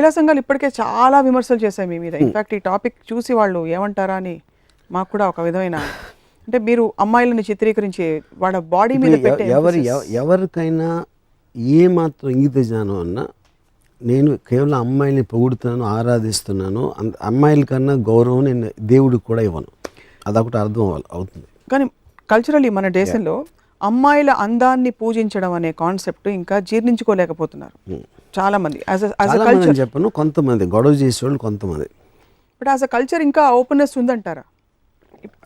మహిళా సంఘాలు ఇప్పటికే చాలా విమర్శలు చేశాయి మీ మీద. ఇన్ఫాక్ట్ ఈ టాపిక్ చూసి వాళ్ళు ఏమంటారా అని మాకు కూడా ఒక విధమైన, అంటే మీరు అమ్మాయిలను చిత్రీకరించి వాళ్ళ బాడీ మీద పెట్టే ఎవరికైనా ఏ మాత్రం ఇంగిత జ్ఞానం అన్నా, నేను కేవలం అమ్మాయిని పొగుడుతున్నాను, ఆరాధిస్తున్నాను, అమ్మాయిల కన్నా గౌరవం నేను దేవుడికి కూడా ఇవ్వను, అదొకటి అర్థం అవుతుంది. కానీ కల్చరల్లీ మన దేశంలో అమ్మాయిల అందాన్ని పూజించడం అనే కాన్సెప్ట్ ఇంకా జీర్ణించుకోలేకపోతున్నారు చాలా మంది. చెప్పను, కొంతమంది గొడవ చేసేవాళ్ళు కొంతమంది. బట్ యాజ్ అ కల్చర్ ఇంకా ఓపెన్నెస్ ఉందంటారా?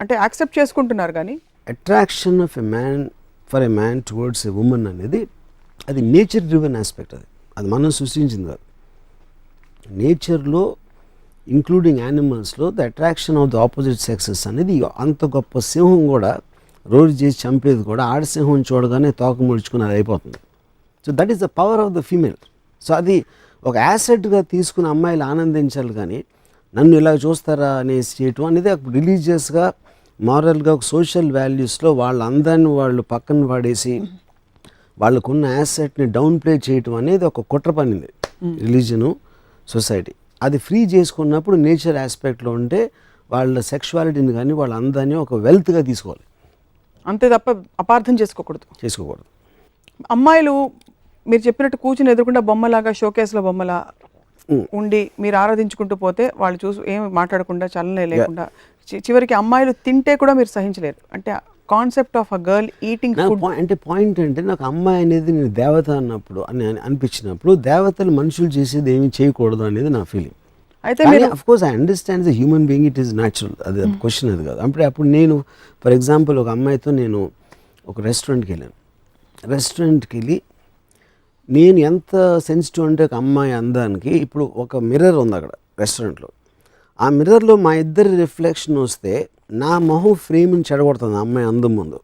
అంటే యాక్సెప్ట్ చేసుకుంటున్నారు కానీ attraction of a man for a man towards a women అనేది అది నేచర్ డ్రివెన్ ఆస్పెక్ట్. అది మనం సృష్టించింది కాదు. నేచర్లో ఇంక్లూడింగ్ యానిమల్స్లో the attraction of the opposite sexes అనేది అంత గొప్ప సింహం కూడా రోజు చేసి చంపేది కూడా ఆడసింహం చూడగానే తోక ముడుచుకుని అది అయిపోతుంది. So that is the power of the female. So అది ఒక యాసెట్గా తీసుకుని అమ్మాయిలు ఆనందించాలి, కానీ నన్ను ఇలా చూస్తారా అనేసి చేయటం అనేది రిలీజియస్గా, మారల్గా, ఒక సోషల్ వాల్యూస్లో వాళ్ళ అందాన్ని వాళ్ళు పక్కన పడేసి వాళ్ళకున్న యాసెట్ని డౌన్ ప్లే చేయటం అనేది ఒక కుట్ర పనింది రిలీజను, సొసైటీ. అది ఫ్రీ చేసుకున్నప్పుడు నేచర్ ఆస్పెక్ట్లో ఉంటే వాళ్ళ సెక్షువాలిటీని కానీ వాళ్ళ అందాన్ని ఒక వెల్త్గా తీసుకోవాలి, అంతే తప్ప అపార్థం చేసుకోకూడదు. అమ్మాయిలు మీరు చెప్పినట్టు కూర్చుని ఎదురుకుండా బొమ్మలాగా, షోకేస్లో బొమ్మలా ఉండి మీరు ఆరాధించుకుంటూ పోతే వాళ్ళు చూసి ఏమి మాట్లాడకుండా, చలనే లేకుండా, చివరికి అమ్మాయిలు తింటే కూడా మీరు సహించలేరు. అంటే concept of a girl eating food అంటే పాయింట్ అంటే, నాకు అమ్మాయి అనేది నేను దేవత అన్నప్పుడు అనిపించినప్పుడు, దేవతలు మనుషులు చేసేది ఏమీ చేయకూడదు అనేది నా ఫీలింగ్. అయితే of course I understand the human being, it is natural, అది క్వశ్చన్ అది కాదు. అప్పుడు నేను ఫర్ ఎగ్జాంపుల్ ఒక అమ్మాయితో నేను ఒక రెస్టారెంట్కి వెళ్ళాను. రెస్టారెంట్కి వెళ్ళి నేను ఎంత సెన్సిటివ్ అంటే ఒక అమ్మాయి అందానికి, ఇప్పుడు ఒక మిర్రర్ ఉంది అక్కడ రెస్టారెంట్లో, ఆ మిర్రర్లో మా ఇద్దరి రిఫ్లెక్షన్ వస్తే నా మొహం ఫ్రేమ్ని చెడగొడుతుంది అమ్మాయి అందం ముందు.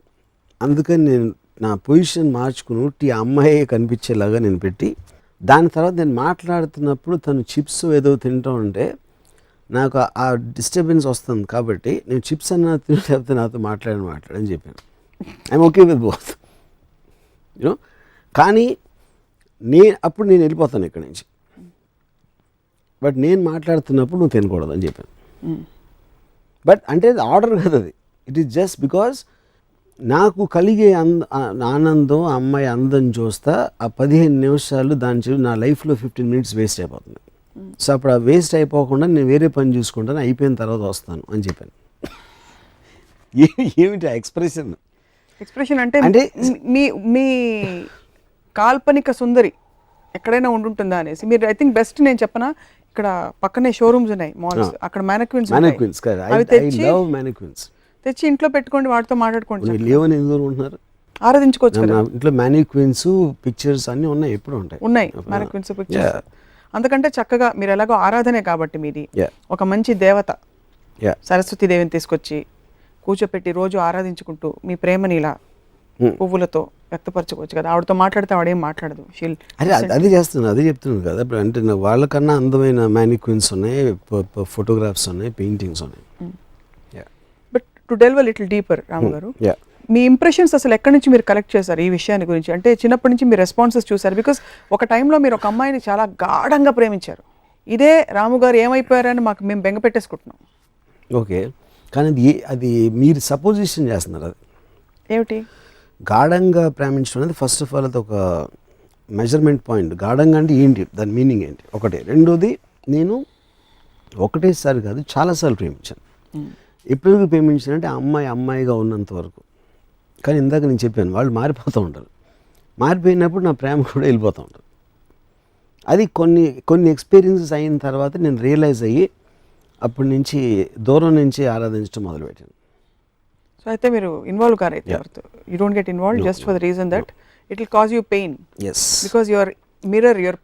అందుకని నేను నా పొజిషన్ మార్చుకుని ఆ అమ్మాయి కనిపించేలాగా నేను పెట్టి, దాని తర్వాత నేను మాట్లాడుతున్నప్పుడు తను చిప్స్ ఏదో తింటూ ఉంటే నాకు ఆ డిస్టర్బెన్స్ వస్తుంది, కాబట్టి నేను చిప్స్ అన్న తింటే నాతో మాట్లాడని చెప్పాను. I'm okay with both you know. కానీ అప్పుడు నేను వెళ్ళిపోతాను ఇక్కడి నుంచి, బట్ నేను మాట్లాడుతున్నప్పుడు నువ్వు తినకూడదు అని చెప్పాను. బట్ అంటే ఆర్డర్ కదా అది, ఇట్ ఈస్ జస్ట్ బికాజ్ నాకు కలిగే ఆనందం, అమ్మాయి అందం చూస్తా ఆ 15 నిమిషాలు దాని నా లైఫ్లో 15 మినిట్స్ వేస్ట్ అయిపోతుంది. సో అప్పుడు ఆ వేస్ట్ అయిపోకుండా నేను వేరే పని చూసుకుంటాను, అయిపోయిన తర్వాత వస్తాను అని చెప్పాను. ఏమిటి ఆ ఎక్స్ప్రెషన్ అంటే మీ కాల్పనిక సుందరి ఎక్కడైనా ఉంటుందా అనేసి మీరు, ఐ థింక్ బెస్ట్ నేను చెప్పనా, ఇక్కడ పక్కనే షోరూమ్స్ ఉన్నాయి, మాల్స్, అక్కడ మ్యానక్విన్స్ తెచ్చి ఇంట్లో పెట్టుకోండి, వాటితో మాట్లాడుకోండి. లేవని ఎందుకు ఉంటున్నారు, ఆరాధించుకోవచ్చు కదా ఇంట్లో. మ్యానక్విన్స్, పిక్చర్స్ అన్ని ఉన్నాయి, ఎప్పుడు ఉన్నాయి మ్యానక్విన్స్, పిక్చర్స్. అందుకంటే చక్కగా మీరు ఎలాగో ఆరాధనే కాబట్టి మీది ఒక మంచి దేవత సరస్వతి దేవిని తీసుకొచ్చి కూర్చోపెట్టి రోజు ఆరాధించుకుంటూ మీ ప్రేమని ఇలా పువ్వులతో వ్యక్తపరచుకోవచ్చు కదా. ఆవిడతో మాట్లాడితే ఆవిడేం మాట్లాడదు. అది చేస్తున్నాను, అదే చెప్తున్నాను కదా. ఇప్పుడు అంటే వాళ్ళకన్నా అందమైన మ్యానిక్విన్స్ ఉన్నాయి, ఫోటోగ్రాఫ్స్ ఉన్నాయి, పెయింటింగ్స్ ఉన్నాయి. But to delve a little deeper Ramu garu, మీ ఇంప్రెషన్స్ అసలు ఎక్కడి నుంచి మీరు కలెక్ట్ చేశారు ఈ విషయాన్ని గురించి? అంటే చిన్నప్పటి నుంచి మీరు రెస్పాన్సెస్ చూసారు, బికాస్ ఒక టైంలో మీరు ఒక అమ్మాయిని చాలా గాఢంగా ప్రేమించారు. ఇదే రాము గారు ఏమైపోయారని మేము బెంగ పెట్టేసుకుంటున్నాం. ఓకే, కానీ అది మీరు సపోజిషన్ చేస్తున్నారు. అది ఏమిటి గాఢంగా ప్రేమించడం అనేది? ఫస్ట్ ఆఫ్ ఆల్ అది ఒక మెజర్మెంట్ పాయింట్. గాఢంగా అంటే ఏంటి, దాని మీనింగ్ ఏంటి ఒకటి. రెండోది, నేను ఒకటేసారి కాదు చాలాసార్లు ప్రేమించాను. ఎప్పుడు ప్రేమించానంటే అమ్మాయిగా ఉన్నంత వరకు. కానీ ఇందాక నేను చెప్పాను, వాళ్ళు మారిపోతూ ఉంటారు. మారిపోయినప్పుడు నా ప్రేమ కూడా వెళ్ళిపోతూ ఉంటుంది. అది కొన్ని ఎక్స్పీరియన్సెస్ అయిన తర్వాత నేను రియలైజ్ అయ్యి అప్పటి నుంచి దూరం నుంచి ఆరాధించడం మొదలుపెట్టాను. సో అయితే మీరు ఇన్వాల్వ్ కారైతే you don't get involve just for the reason that it will cause you pain. yes, because your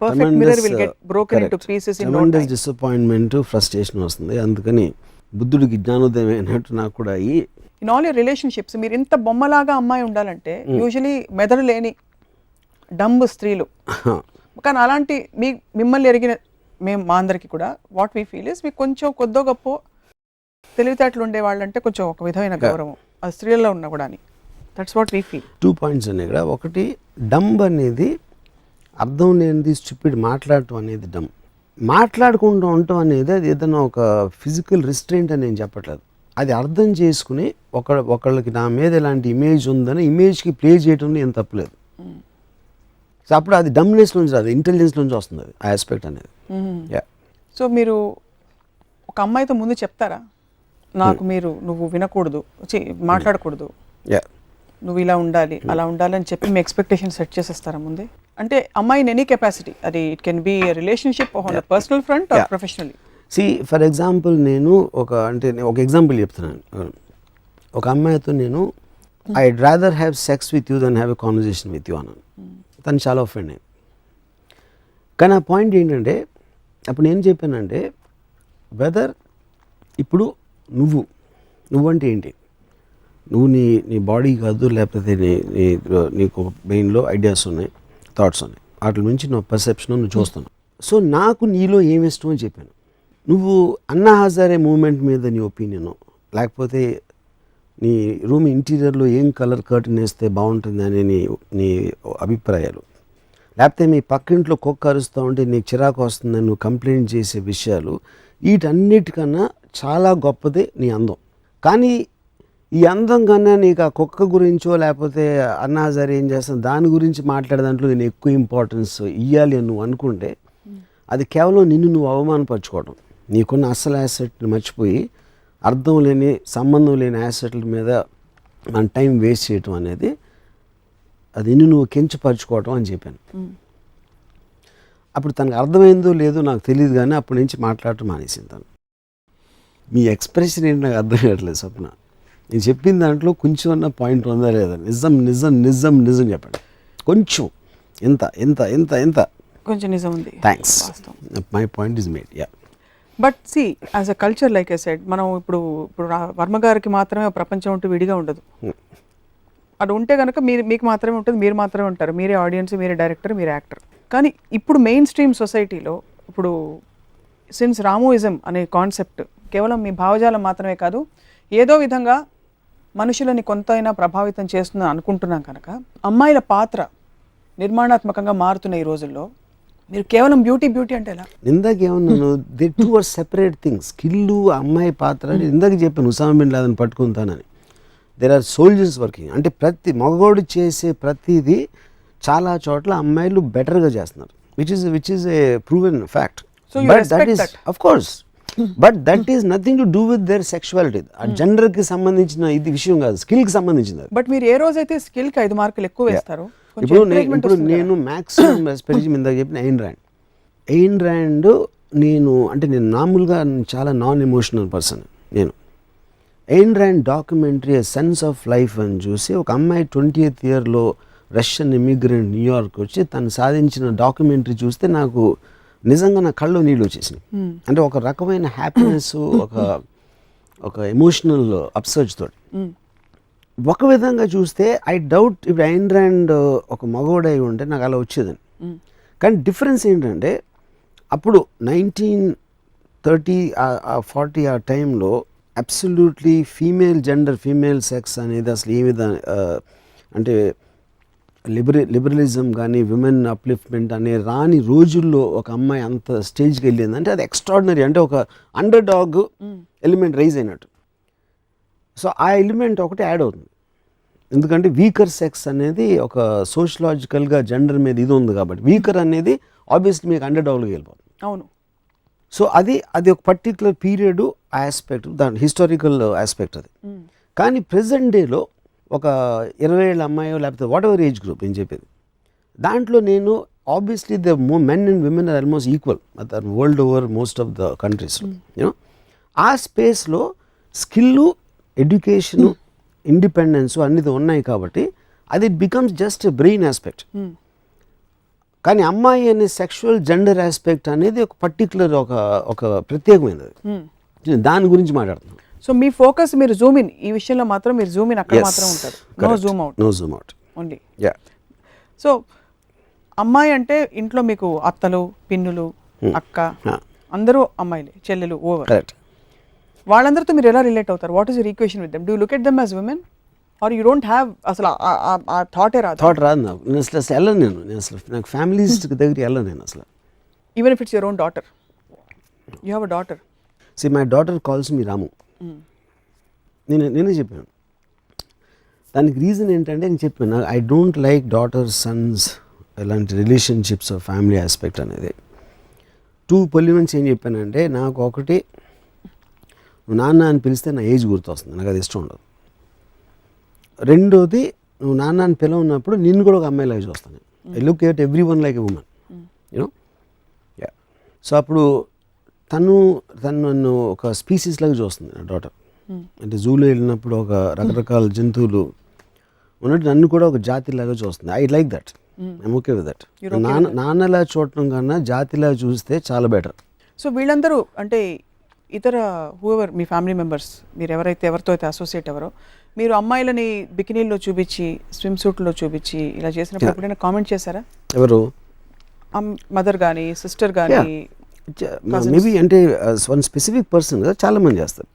perfect mirror will get broken into pieces in no time. Disappointment, frustration వస్తుంది. అందుకని బుద్ధుడికి జ్ఞానోదయం అయినట్టు నాకు కూడా అయ్యి, ఇన్ ఆల్ యువర్ రిలేషన్షిప్స్ మీరు ఇంత బొమ్మలాగా అమ్మాయి ఉండాలంటే యూజువలీ మెదడు లేని డంబ్ స్త్రీలు. కానీ అలాంటి మిమ్మల్ని ఎరిగిన మా అందరికీ కూడా వాట్ వీ ఫీల్ ఇస్, మీకు కొంచెం కొద్దో గొప్ప తెలివితేటలు ఉండే వాళ్ళంటే కొంచెం ఒక విధమైన గౌరవం అది స్త్రీలలో ఉన్నా కూడా అని. That's what we feel. 2 points ఉన్నాయి ఇక్కడ. ఒకటి, డంబ్ అనేది అర్థం లేనిది, స్టూపిడ్ మాట్లాడటం అనేది డంబ్. మాట్లాడుకుంటూ ఉండటం అనేది అది ఏదైనా ఒక ఫిజికల్ రిస్ట్రెయింట్ అని నేను చెప్పట్లేదు. అది అర్థం చేసుకుని ఒకళ్ళకి నా మీద ఇలాంటి ఇమేజ్ ఉందని ఇమేజ్కి ప్లే చేయడంలో ఏం తప్పలేదు. సో అప్పుడు అది డమ్నెస్ నుంచి రాదు, ఇంటెలిజెన్స్ నుంచి వస్తుంది అది ఆ ఆస్పెక్ట్ అనేది. సో మీరు ఒక అమ్మాయితో ముందు చెప్తారా, నాకు నువ్వు వినకూడదు, మాట్లాడకూడదు, నువ్వు ఇలా ఉండాలి అలా ఉండాలి అని చెప్పి మీ ఎక్స్పెక్టేషన్ సెట్ చేసేస్తారా ముందే? అంటే అమ్మాయిని ఎనీ కెపాసిటీ, అది it can be relationship on personal front or professionally. For example నేను ఒక ఎగ్జాంపుల్ చెప్తున్నాను. ఒక అమ్మాయితో నేను I'd rather have sex with you than have a conversation with you అన్నాను. తను చాలా ఒఫెండ్ అయింది. కానీ ఆ పాయింట్ ఏంటంటే అప్పుడు నేను చెప్పానంటే వెదర్ ఇప్పుడు నువ్వంటే ఏంటి, నువ్వు నీ బాడీ కాదు, లేకపోతే నీకు బ్రెయిన్లో ఐడియాస్ ఉన్నాయి, థాట్స్ ఉన్నాయి, వాటి నుంచి నువ్వు పర్సెప్షన్ నువ్వు చూస్తున్నావు. సో నాకు నీలో ఏమి ఇష్టం అని చెప్పాను. నువ్వు అన్నా హజారే మూమెంట్ మీద నీ ఒపీనియను, లేకపోతే నీ రూమ్ ఇంటీరియర్లో ఏం కలర్ కర్టన్ వేస్తే బాగుంటుంది అనే నీ అభిప్రాయాలు, లేకపోతే మీ పక్కింట్లో కుక్క అరుస్తూ ఉంటే నీకు చిరాకు వస్తుందని నువ్వు కంప్లైంట్ చేసే విషయాలు, వీటన్నిటికన్నా చాలా గొప్పది నీ అందం. కానీ ఈ అందం కన్నా నీకు ఆ కుక్క గురించో లేకపోతే అన్నా హజారే ఏం చేస్తాను దాని గురించి మాట్లాడే దాంట్లో నేను ఎక్కువ ఇంపార్టెన్స్ ఇవ్వాలి అని నువ్వు అనుకుంటే అది కేవలం నిన్ను నువ్వు అవమానపరచుకోవడం. నీకున్న అసలు యాసెట్ని మర్చిపోయి అర్థం లేని సంబంధం లేని యాసెట్ల మీద మన టైం వేస్ట్ చేయటం అనేది అది నువ్వు కించపరచుకోవటం అని చెప్పాను. అప్పుడు తనకు అర్థమైందో లేదో నాకు తెలియదు, కానీ అప్పటి నుంచి మాట్లాడటం మానేసింది తను. మీ ఎక్స్ప్రెషన్ ఏంటి నాకు అర్థం కావట్లేదు స్వప్న. నేను చెప్పిన దాంట్లో కొంచెం అన్న పాయింట్ ఉందా లేదా? నిజం నిజం నిజం నిజం చెప్పండి. కొంచెం ఎంత ఎంత ఎంత ఎంత కొంచెం నిజం ఉంది. Thanks, my point is made. Yeah, but see as a culture like I said, మనం ఇప్పుడు వర్మ గారికి మాత్రమే ప్రపంచం ఉంటూ విడిగా ఉండదు. అది ఉంటే కనుక మీకు మాత్రమే ఉంటుంది, మీరు మాత్రమే ఉంటారు, మీరే ఆడియన్స్, మీరే డైరెక్టర్, మీరే యాక్టర్. కానీ ఇప్పుడు మెయిన్ స్ట్రీమ్ సొసైటీలో ఇప్పుడు సిన్స్ రామోయిజం అనే కాన్సెప్ట్ కేవలం మీ భావజాలం మాత్రమే కాదు, ఏదో విధంగా మనుషులని కొంతైనా ప్రభావితం చేస్తుందని అనుకుంటున్నాం కనుక అమ్మాయిల పాత్ర నిర్మాణాత్మకంగా మారుతున్న ఈ రోజుల్లో మీరు కేవలం బ్యూటీ అంటే ఎలా? ఇందాక ఏమన్నాను, they two are separate things. Skill అమ్మాయి పాత్ర అని ఇందాక చెప్పాను, ఉసామా బిన్ లాదెన్ పట్టుకుంటానని. There are soldiers working. అంటే ప్రతి మగవాడు చేసే ప్రతిదీ చాలా చోట్ల అమ్మాయిలు బెటర్గా చేస్తున్నారు, which is a proven fact. But that is of course, but that is nothing to do with their sexuality. ఆ జెండర్కి సంబంధించిన ఇది విషయం కాదు, స్కిల్కి సంబంధించింది. బట్ మీరు ఏ రోజైతే స్కిల్కి 5 మార్కులు ఎక్కువ వేస్తారు. ఇప్పుడు నేను మ్యాక్సిమం రెస్పెక్ట్ ఇందాక చెప్పిన ఎయిన్ ర్యాండ్ నేను మామూలుగా చాలా నాన్ ఎమోషనల్ పర్సన్. నేను Ayn Rand documentary sense of life అని చూసి ఒక అమ్మాయి 20th ఇయర్లో రష్యన్ ఇమిగ్రెంట్ న్యూయార్క్ వచ్చి తను సాధించిన డాక్యుమెంటరీ చూస్తే నాకు నిజంగా నా కళ్ళు నీళ్ళు వచ్చేసినాయి. అంటే ఒక రకమైన హ్యాపీనెస్, ఒక ఎమోషనల్ అప్సర్జ్ తోటి. ఒక విధంగా చూస్తే ఐ డౌట్ ఇప్పుడు ఎయిన్ ర్యాండ్ ఒక మగోడై ఉంటే నాకు అలా వచ్చేదని. కానీ డిఫరెన్స్ ఏంటంటే అప్పుడు 1930 40 ఆ టైంలో అబ్సల్యూట్లీ ఫీమేల్ సెక్స్ అనేది అసలు ఏ విధంగా అంటే లిబరలిజం కానీ విమెన్ అప్లిఫ్ట్మెంట్ అనే రాని రోజుల్లో ఒక అమ్మాయి అంత స్టేజ్కి వెళ్ళిందంటే అది ఎక్స్ట్రాడినరీ. అంటే ఒక అండర్ డాగ్ ఎలిమెంట్ రైజ్ అయినట్టు. సో ఆ ఎలిమెంట్ ఒకటి యాడ్ అవుతుంది, ఎందుకంటే వీకర్ సెక్స్ అనేది ఒక సోషలాజికల్గా జెండర్ మీద ఇది ఉంది కాబట్టి వీకర్ అనేది ఆబ్వియస్లీ మీకు అండర్ డాగ్లోకి వెళ్ళిపోతుంది. అవును. సో అది ఒక పర్టికులర్ పీరియడ్ ఆస్పెక్ట్, దాని హిస్టారికల్ ఆస్పెక్ట్ అది. కానీ ప్రెజెంట్ డేలో ఒక 20 ఏళ్ళ అమ్మాయో లేకపోతే వాట్ ఎవర్ ఏజ్ గ్రూప్ నేను చెప్పేది, దాంట్లో నేను obviously the men and women are almost equal world over most of the countries. You know ఆ స్పేస్లో స్కిల్, ఎడ్యుకేషను, ఇండిపెండెన్స్ అన్నీ ఉన్నాయి కాబట్టి అది it becomes just brain aspect. కానీ అమ్మాయి అనే సెక్షువల్ జెండర్ ఆస్పెక్ట్ అనేది ఒక పర్టికులర్ ఒక ప్రత్యేకమైనది. దాని గురించి మాట్లాడుతున్నాను. సో మీ ఫోకస్ మీరు జూమ్ ఇన్ ఈ విషయంలో మాత్రం మీరు జూమ్ ఇన్ అక్కడ మాత్రం ఉంటారు, no zoom out only. So అమ్మాయి అంటే ఇంట్లో మీకు అత్తలు, పిన్నులు, అక్క అందరూ అమ్మాయిలే, చెల్లెలు ఓవర్. వాళ్ళందరితో మీరు ఎలా రిలేట్ అవుతారు? What is your equation with them? Do you look at them as women or you don't have అసలు ఆ థాటే రాదు? థాట్ రాదు నాకు. నేను అసలు వెళ్ళను. నేను అసలు నాకు ఫ్యామిలీస్ దగ్గరికి వెళ్ళను నేను అసలు. Even if it's your own daughter? You have a daughter. See my daughter calls me Ramu. నేనే చెప్పాను. దానికి రీజన్ ఏంటంటే నేను చెప్పాను, I don't like daughter sons ఇలాంటి రిలేషన్షిప్స్ ఫ్యామిలీ ఆస్పెక్ట్ అనేది. టూ పొలిమెంట్స్ ఏం చెప్పానంటే, నాకు ఒకటి నువ్వు నాన్న అని పిలిస్తే నా ఏజ్ గుర్తొస్తుంది, నాకు అది ఇష్టం ఉండదు. రెండోది, నువ్వు నాన్న అని పిలవన్నప్పుడు నిన్ను కూడా ఒక అమ్మాయిలాగా చూస్తాను. I look at every one like a women, you know. Yeah. So అప్పుడు తను నన్ను ఒక స్పీసీస్ లాగా చూస్తుంది నా డాటర్. అంటే జూలో వెళ్ళినప్పుడు ఒక రకరకాల జంతువులు ఉన్నట్టు నన్ను కూడా ఒక జాతిలాగా చూస్తుంది. I like that, I'm okay with that. నాన్నలా చూడటం కన్నా జాతిలా చూస్తే చాలా బెటర్. సో వీళ్ళందరూ అంటే ఇతర హూఎవర్ మీ ఫ్యామిలీ మెంబర్స్, మీరు ఎవరితో అయితే అసోసియేట్ ఎవరో, మీరు అమ్మాయిలని బికినీల్లో చూపించి, స్విమ్ సూట్లో చూపించి ఇలా చేసినప్పుడు ఎప్పుడైనా కామెంట్ చేశారా? ఎవరు? మదర్ కానీ, సిస్టర్ కానీ? మేబీ అంటే వన్ స్పెసిఫిక్ పర్సన్ కదా, చాలా మంది చేస్తారు.